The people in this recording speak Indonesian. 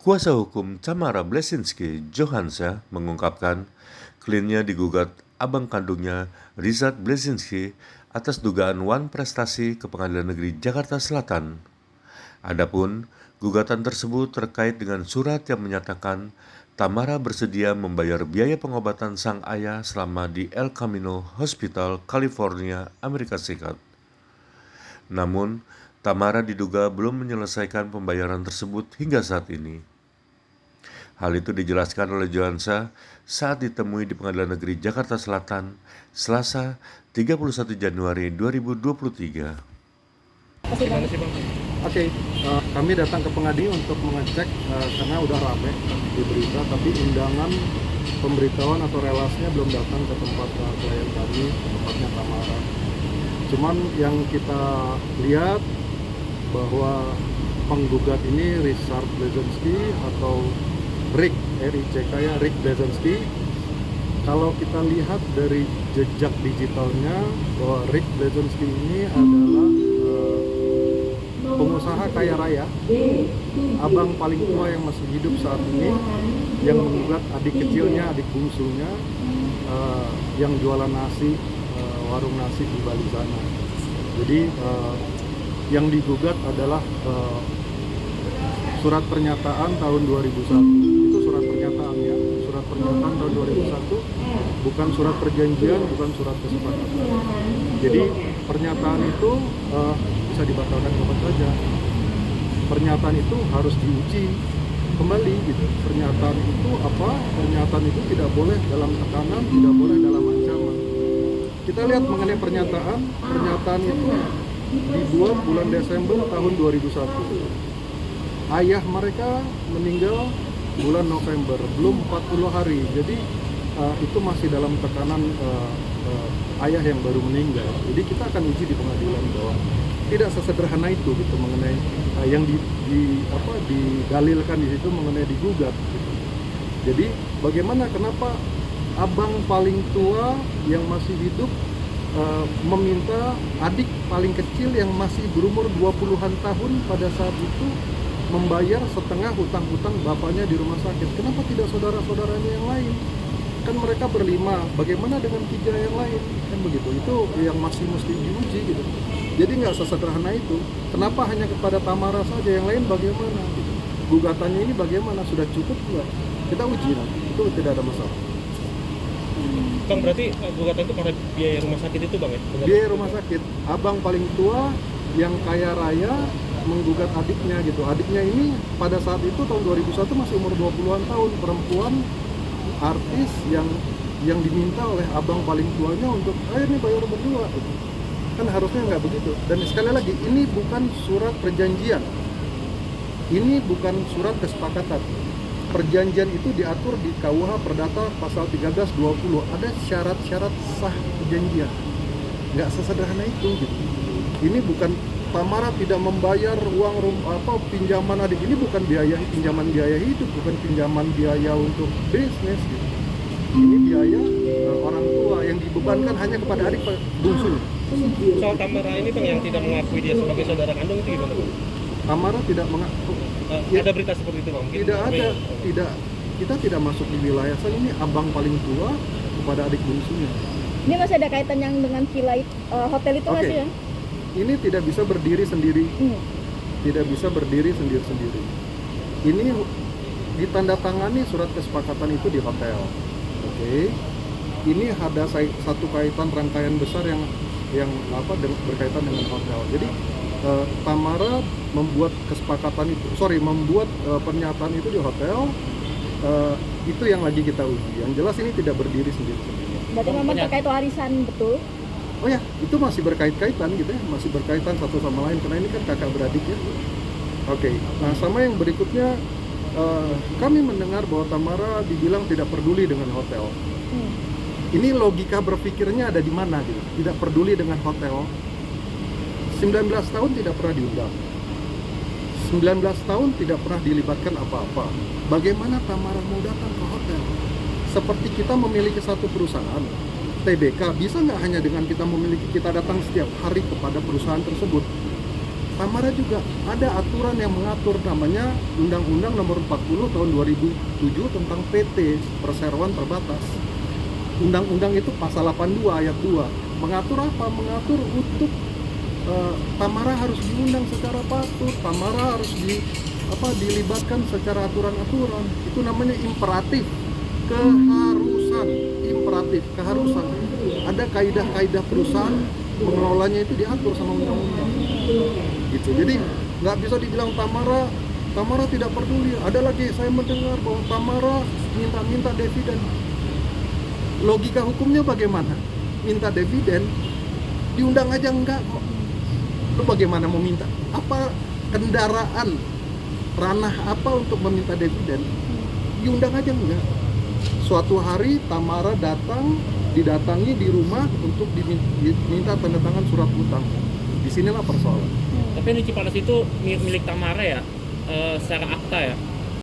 Kuasa hukum Tamara Bleszynsky Johansa mengungkapkan kliennya digugat abang kandungnya Ryszard Bleszynsky atas dugaan wan prestasi ke Pengadilan Negeri Jakarta Selatan. Adapun gugatan tersebut terkait dengan surat yang menyatakan Tamara bersedia membayar biaya pengobatan sang ayah selama di El Camino Hospital, California, Amerika Serikat. Namun, Tamara diduga belum menyelesaikan pembayaran tersebut hingga saat ini. Hal itu dijelaskan oleh Johansa saat ditemui di Pengadilan Negeri Jakarta Selatan, Selasa 31 Januari 2023. Gimana sih Bang? Kami datang ke pengadilan untuk mengecek karena udah rame di berita, tapi undangan pemberitahuan atau relasnya belum datang ke tempat klien kami, tempatnya Tamara. Cuman yang kita lihat bahwa penggugat ini Ryszard Bleszynsky atau Rick, R-I-C-K ya, Rick Bleszynsky. Kalau kita lihat dari jejak digitalnya bahwa Rick Bleszynsky ini adalah pengusaha kaya raya, abang paling tua yang masih hidup saat ini, yang menggugat adik kecilnya, adik bungsunya, yang jualan nasi, warung nasi di Bali sana. Jadi yang digugat adalah surat pernyataan tahun 2001. Itu surat pernyataan ya, surat pernyataan tahun 2001, bukan surat perjanjian, bukan surat kesepakatan. Jadi pernyataan itu bisa dibatalkan kapan saja. Pernyataan itu harus diuji kembali gitu. Pernyataan itu apa? Pernyataan itu tidak boleh dalam tekanan, tidak boleh dalam ancaman. Kita lihat mengenai pernyataan itu dibuat bulan Desember tahun 2001. Ayah mereka meninggal bulan November, belum 40 hari. Jadi itu masih dalam tekanan ayah yang baru meninggal. Jadi kita akan uji di pengadilan bahwa tidak sesederhana itu gitu mengenai yang didalilkan di situ mengenai digugat gitu. Jadi bagaimana, kenapa abang paling tua yang masih hidup meminta adik paling kecil yang masih berumur 20-an tahun pada saat itu membayar setengah hutang-hutang bapaknya di rumah sakit. Kenapa tidak saudara-saudaranya yang lain? Kan mereka berlima, bagaimana dengan 3 yang lain? Kan begitu, itu yang masih mesti diuji gitu. Jadi nggak sesederhana itu. Kenapa hanya kepada Tamara saja, yang lain bagaimana? Gitu. Gugatannya ini bagaimana? Sudah cukup nggak? Kita uji nanti, itu tidak ada masalah. Bang, berarti gugatan itu karena biaya rumah sakit itu Bang ya? Biaya rumah sakit, abang paling tua yang kaya raya menggugat adiknya gitu. Adiknya ini pada saat itu tahun 2001 masih umur 20-an tahun, perempuan artis yang diminta oleh abang paling tuanya untuk ayo nih bayar berdua gitu. Kan harusnya nggak begitu. Dan sekali lagi, ini bukan surat perjanjian, ini bukan surat kesepakatan. Perjanjian itu diatur di KUH Perdata pasal 1320, ada syarat-syarat sah perjanjian. Nggak sesederhana itu gitu. Ini bukan Tamara tidak membayar uang pinjaman adik, ini bukan pinjaman biaya hidup, bukan pinjaman biaya untuk bisnis gitu. Ini biaya orang tua yang dibebankan hanya kepada adik bungsu. Soal Tamara ini Bang yang tidak mengakui dia sebagai saudara kandung itu gimana Bang? Tamara tidak mengaku. Ada berita seperti itu Bang? Tidak ada, kita tidak masuk di wilayah sana. Ini abang paling tua kepada adik bungsunya. Ini masih ada kaitan yang dengan villa hotel itu masih ya? Ini tidak bisa berdiri sendiri, tidak bisa berdiri sendiri-sendiri. Ini ditandatangani surat kesepakatan itu di hotel. Oke. Ini ada satu kaitan rangkaian besar yang berkaitan dengan hotel. Jadi Tamara membuat pernyataan itu di hotel. Itu yang lagi kita uji. Yang jelas ini tidak berdiri sendiri-sendiri. Berarti memang terkait warisan, betul? Oh ya, itu masih berkaitan gitu ya, masih berkaitan satu sama lain karena ini kan kakak beradik ya. Oke. Nah, sama yang berikutnya, kami mendengar bahwa Tamara dibilang tidak peduli dengan hotel. Ini logika berpikirnya ada di mana gitu? Tidak peduli dengan hotel. 19 tahun tidak pernah diundang. 19 tahun tidak pernah dilibatkan apa-apa. Bagaimana Tamara mau datang ke hotel? Seperti kita memiliki satu perusahaan, TBK, bisa nggak hanya dengan kita datang setiap hari kepada perusahaan tersebut? Tamara juga ada aturan yang mengatur, namanya Undang-Undang Nomor 40 Tahun 2007 tentang PT Perseroan Terbatas. Undang-undang itu pasal 82 ayat 2 mengatur apa? Mengatur untuk Tamara harus diundang secara patut, Tamara harus dilibatkan secara aturan-aturan. Itu namanya imperatif, keharusan. Ada kaidah-kaidah perusahaan mengelolanya itu diatur sama undang-undang. Gitu. Jadi nggak bisa dibilang Tamara tidak peduli. Ada lagi saya mendengar bahwa Tamara minta dividen. Logika hukumnya bagaimana? Minta dividen, diundang aja enggak kok. Lu bagaimana mau minta? Apa kendaraan ranah apa untuk meminta dividen? Diundang aja enggak. Suatu hari Tamara didatangi di rumah untuk diminta tanda tangan surat utang. Disinilah persoalan. Tapi ini Cipanas itu milik Tamara ya, secara akta ya.